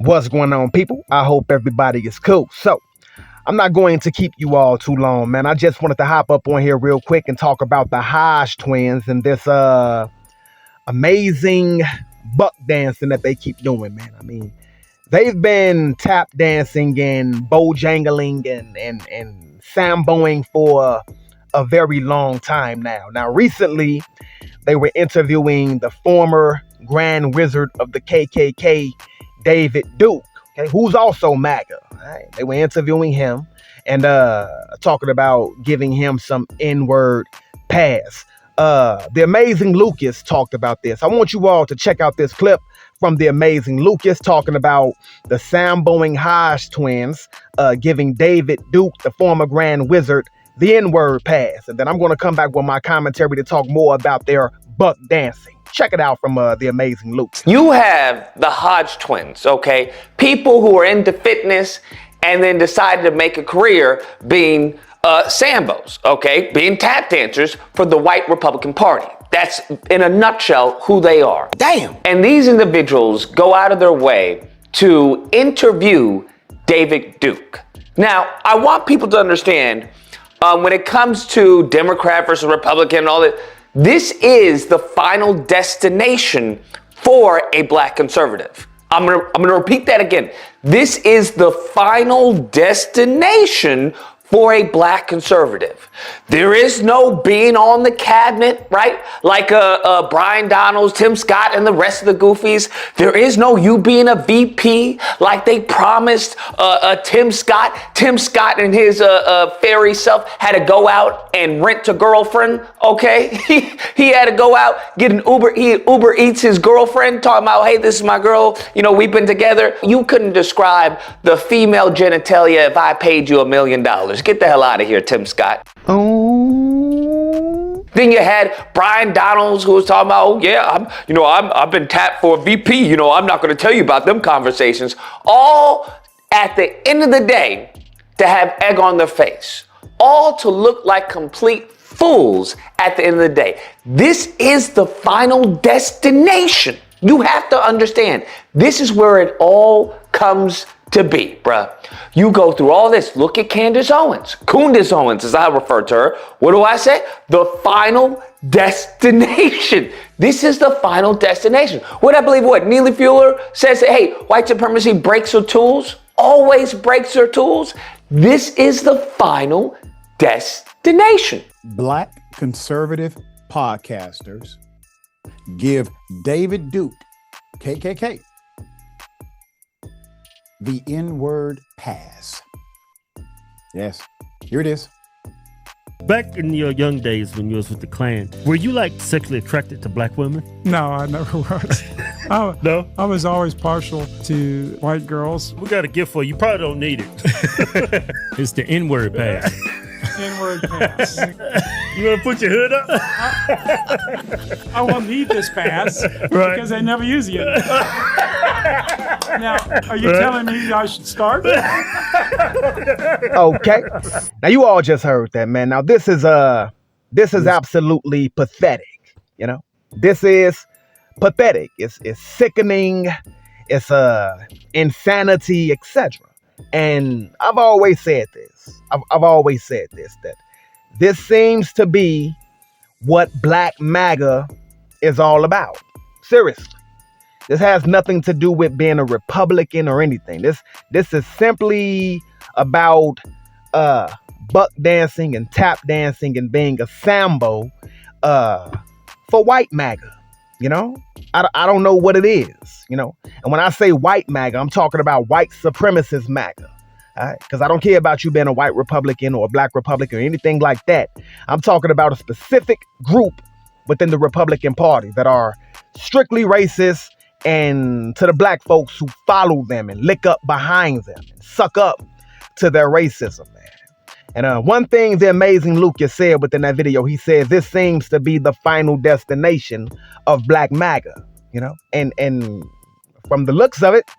What's going on, people? I hope everybody is cool. So, I'm not going to keep you all too long, man. I just wanted to hop up on here real quick and talk about the HodgeTwins and this amazing buck dancing that they keep doing, man. I mean, they've been tap dancing and bojangling and samboing for a very long time now. Now, recently, they were interviewing the former Grand Wizard of the KKK, David Duke, okay, who's also Maga. Right? They were interviewing him and talking about giving him some N-word pass. The Amazing Lucas talked about this. I want you all to check out this clip from The Amazing Lucas talking about the samboing HodgeTwins giving David Duke, the former Grand Wizard, the N-word pass. And then I'm going to come back with my commentary to talk more about their buck dancing. Check it out from The Amazing Lucas. You have the HodgeTwins, okay? People who are into fitness and then decided to make a career being sambos, okay? Being tap dancers for the white Republican Party. That's, in a nutshell, who they are. Damn. And these individuals go out of their way to interview David Duke. Now, I want people to understand, when it comes to Democrat versus Republican and all that, this is the final destination for a black conservative. I'm gonna repeat that again. This is the final destination for a black conservative. There is no being on the cabinet, right? Like Brian Donalds, Tim Scott, and the rest of the goofies. There is no you being a VP like they promised Tim Scott. Tim Scott and his fairy self had to go out and rent a girlfriend, okay? He had to go out, get an Uber. He Uber Eats his girlfriend, talking about, hey, this is my girl. You know, we've been together. You couldn't describe the female genitalia if I paid you $1 million. Get the hell out of here, Tim Scott. Oh. Then you had Brian Donalds, who was talking about, oh yeah, I've been tapped for a VP. You know, I'm not going to tell you about them conversations. All at the end of the day to have egg on their face. All to look like complete fools at the end of the day. This is the final destination. You have to understand, this is where it all comes to be, bruh. You go through all this. Look at Candace Owens. Candace Owens, as I refer to her. What do I say? The final destination. This is the final destination. What I believe Neely Fuller says, hey, white supremacy breaks her tools, always breaks her tools. This is the final destination. Black conservative podcasters give David Duke, KKK, the N-word pass. Yes, here it is. Back in your young days when you was with the Klan, were you like sexually attracted to black women? No, I never was. No? I was always partial to white girls. We got a gift for you. You probably don't need it. It's the N-word pass. N-word pass. You want to put your hood up? I won't need this pass because I never use it. Now, are you telling me I should start? Okay. Now you all just heard that, man. Now this is absolutely pathetic. You know, this is pathetic. It's sickening. It's insanity, etc. And I've always said this. I've always said this, that this seems to be what Black Maga is all about. Seriously. This has nothing to do with being a Republican or anything. This is simply about buck dancing and tap dancing and being a sambo for white MAGA. You know, I don't know what it is, you know. And when I say white MAGA, I'm talking about white supremacist MAGA. All right? Because I don't care about you being a white Republican or a black Republican or anything like that. I'm talking about a specific group within the Republican Party that are strictly racist, and to the black folks who follow them and lick up behind them and suck up to their racism, man. And one thing the Amazing Lucas said within that video, he said, this seems to be the final destination of Black MAGA, you know? And from the looks of it,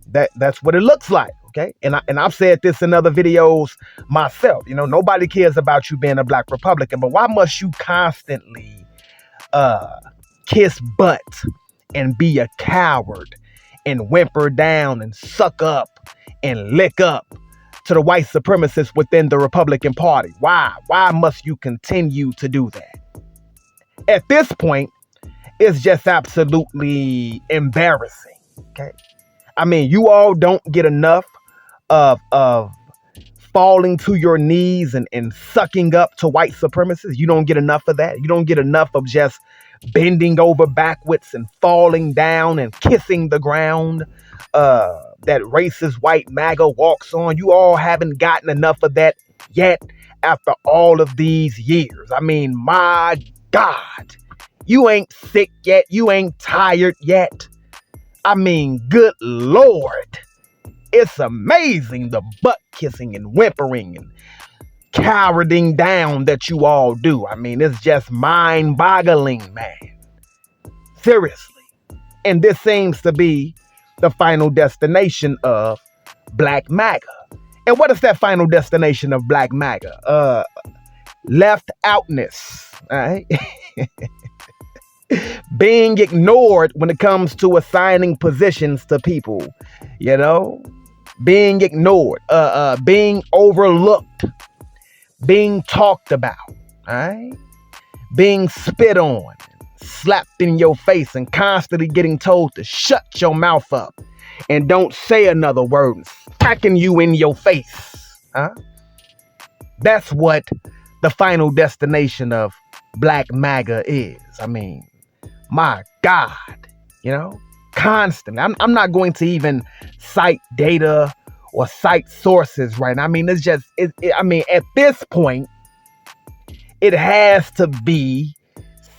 that's what it looks like, okay? And I've said this in other videos myself, you know, nobody cares about you being a black Republican, but why must you constantly kiss butt and be a coward and whimper down and suck up and lick up to the white supremacists within the Republican Party? Why? Why must you continue to do that? At this point, it's just absolutely embarrassing. Okay. I mean, you all don't get enough of falling to your knees and sucking up to white supremacists. You don't get enough of that. You don't get enough of just bending over backwards and falling down and kissing the ground that racist white MAGA walks on. You all haven't gotten enough of that yet after all of these years. I mean, my God, you ain't sick yet. You ain't tired yet. I mean, good Lord. It's amazing the butt kissing and whimpering and cowarding down that you all do. I mean, it's just mind-boggling, man. Seriously. And this seems to be the final destination of Black MAGA. And what is that final destination of Black MAGA? Left outness. All right. Being ignored when it comes to assigning positions to people, you know, being ignored, being overlooked, being talked about, all right, being spit on, slapped in your face, and constantly getting told to shut your mouth up and don't say another word, and smacking you in your face, huh? That's what the final destination of Black MAGA is. I mean, my God, you know, constantly. I'm not going to even cite data or cite sources right now. I mean, it's just, I mean, at this point, it has to be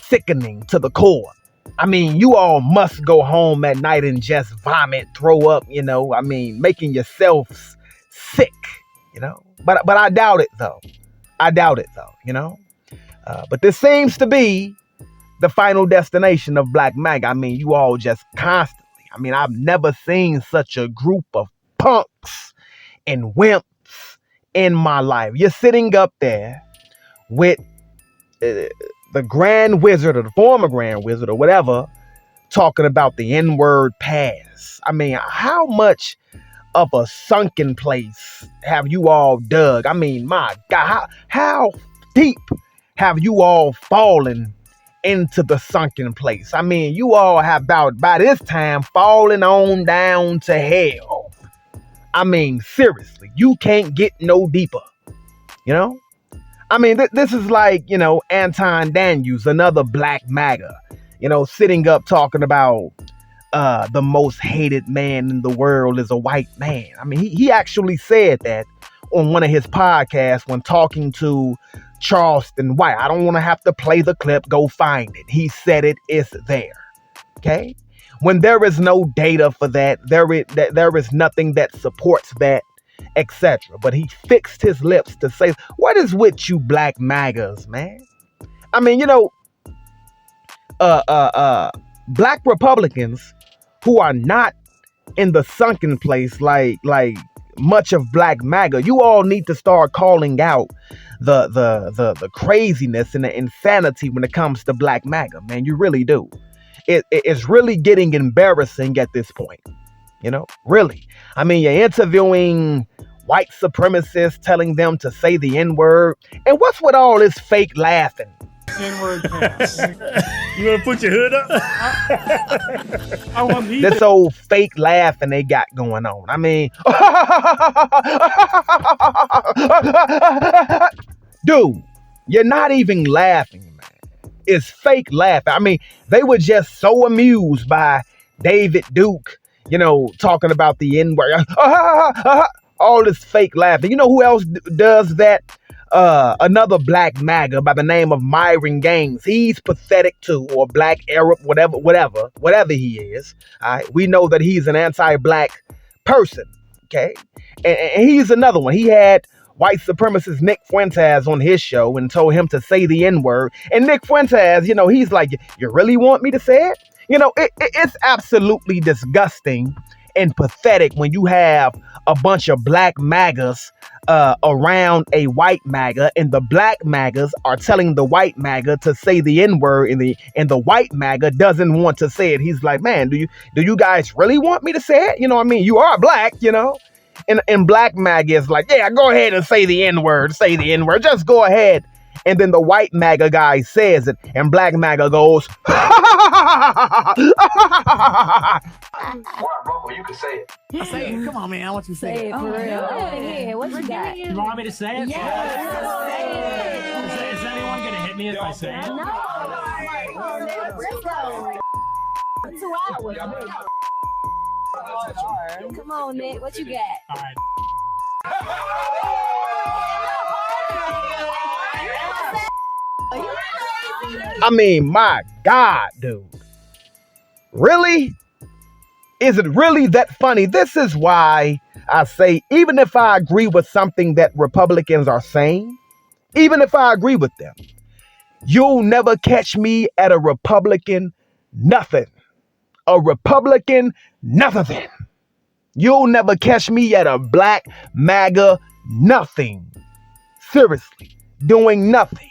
sickening to the core. I mean, you all must go home at night and just vomit, throw up, you know, I mean, making yourselves sick, you know, but I doubt it though. You know, but this seems to be the final destination of Black MAGA. I mean, you all just constantly, I mean, I've never seen such a group of punks and wimps in my life. You're sitting up there with the Grand Wizard or the former Grand Wizard or whatever, talking about the N-word pass. I mean, how much of a sunken place have you all dug? I mean, my God, how deep have you all fallen into the sunken place? I mean, you all have about by this time fallen on down to hell. I mean, seriously, you can't get no deeper, you know? I mean, this is like, you know, Anton Daniels, another Black MAGA, you know, sitting up talking about the most hated man in the world is a white man. I mean, he actually said that on one of his podcasts when talking to Charleston White. I don't want to have to play the clip. Go find it. He said it is there. Okay. When there is no data for that, there is nothing that supports that, etc. But he fixed his lips to say, what is with you Black MAGAs, man? I mean, you know, Black Republicans who are not in the sunken place like much of Black MAGA, you all need to start calling out the craziness and the insanity when it comes to Black MAGA, man. You really do. It's really getting embarrassing at this point, you know, really. I mean, you're interviewing white supremacists, telling them to say the N-word. And what's with all this fake laughing? N-word pass. You want to put your hood up? I want me this old fake laughing they got going on. I mean, dude, you're not even laughing, man. It's fake laughing. I mean, they were just so amused by David Duke, you know, talking about the N-word. All this fake laughing. You know who else does that? Another Black MAGA by the name of Myron Gaines. He's pathetic too, or Black Arab, whatever he is. All right, we know that he's an anti-Black person. Okay, and he's another one. He had white supremacist Nick Fuentes on his show and told him to say the N-word. And Nick Fuentes, you know, he's like, you really want me to say it? You know, it's absolutely disgusting and pathetic when you have a bunch of black MAGAs around a white MAGA, and the black MAGAs are telling the white MAGA to say the N-word, and the white MAGA doesn't want to say it. He's like, man, do you guys really want me to say it? You know what I mean? You are black, you know? And black MAGA is like, yeah, go ahead and say the N-word, just go ahead. And then the white MAGA guy says it, and black MAGA goes, you can say it. Yeah. Say it. Come on, man. I want you to say it. For real. Yeah, what you got? You want me to say it? Yeah. Is anyone going to hit me if I say it? No. Let's go. 2 hours. Come on, Nick. What you got? All right. I mean, my God, dude. Really? Is it really that funny? This is why I say, even if I agree with something that Republicans are saying, even if I agree with them, you'll never catch me at a Republican nothing. A Republican nothing. You'll never catch me at a black MAGA nothing. Seriously, doing nothing.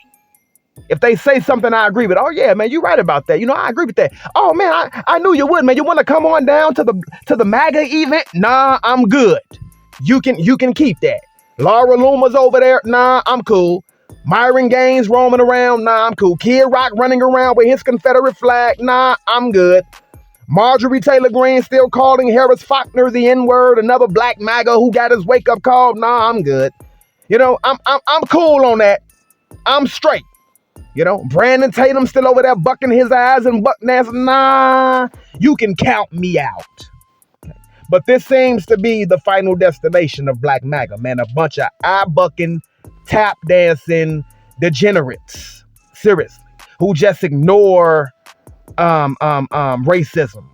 If they say something I agree with, oh yeah, man, you're right about that. You know, I agree with that. Oh man, I knew you would, man. You want to come on down to the MAGA event? Nah, I'm good. You can keep that. Laura Loomer's over there. Nah, I'm cool. Myron Gaines roaming around. Nah, I'm cool. Kid Rock running around with his Confederate flag. Nah, I'm good. Marjorie Taylor Greene still calling Harris Faulkner the N-word, another black MAGA who got his wake-up call. Nah, I'm good. You know, I'm cool on that. I'm straight. You know, Brandon Tatum still over there bucking his eyes and buck dancing. Nah, you can count me out. But this seems to be the final destination of black MAGA, man. A bunch of eye-bucking, tap-dancing degenerates, seriously, who just ignore racism.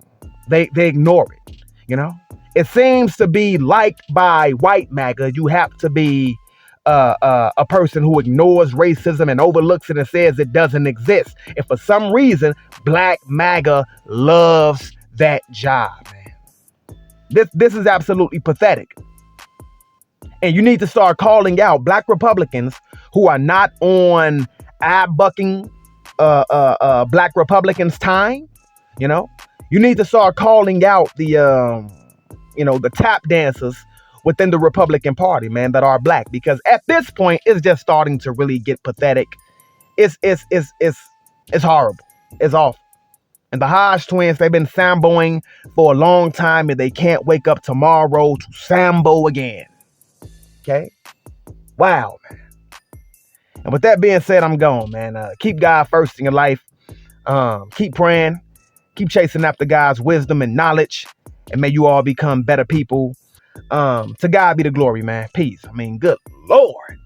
They ignore it, you know? It seems to be liked by white MAGA. You have to be a person who ignores racism and overlooks it and says it doesn't exist. And for some reason, black MAGA loves that job, man. This is absolutely pathetic. And you need to start calling out black Republicans who are not on eye-bucking black Republicans' time. You know, you need to start calling out the tap dancers within the Republican Party, man, that are black, because at this point it's just starting to really get pathetic. It's horrible. It's awful. And the HodgeTwins, they've been samboing for a long time, and they can't wake up tomorrow to sambo again. Okay? Wow, man. And with that being said, I'm gone, man. Keep God first in your life. Keep praying. Keep chasing after God's wisdom and knowledge. And may you all become better people. To God be the glory, man. Peace. I mean, good Lord.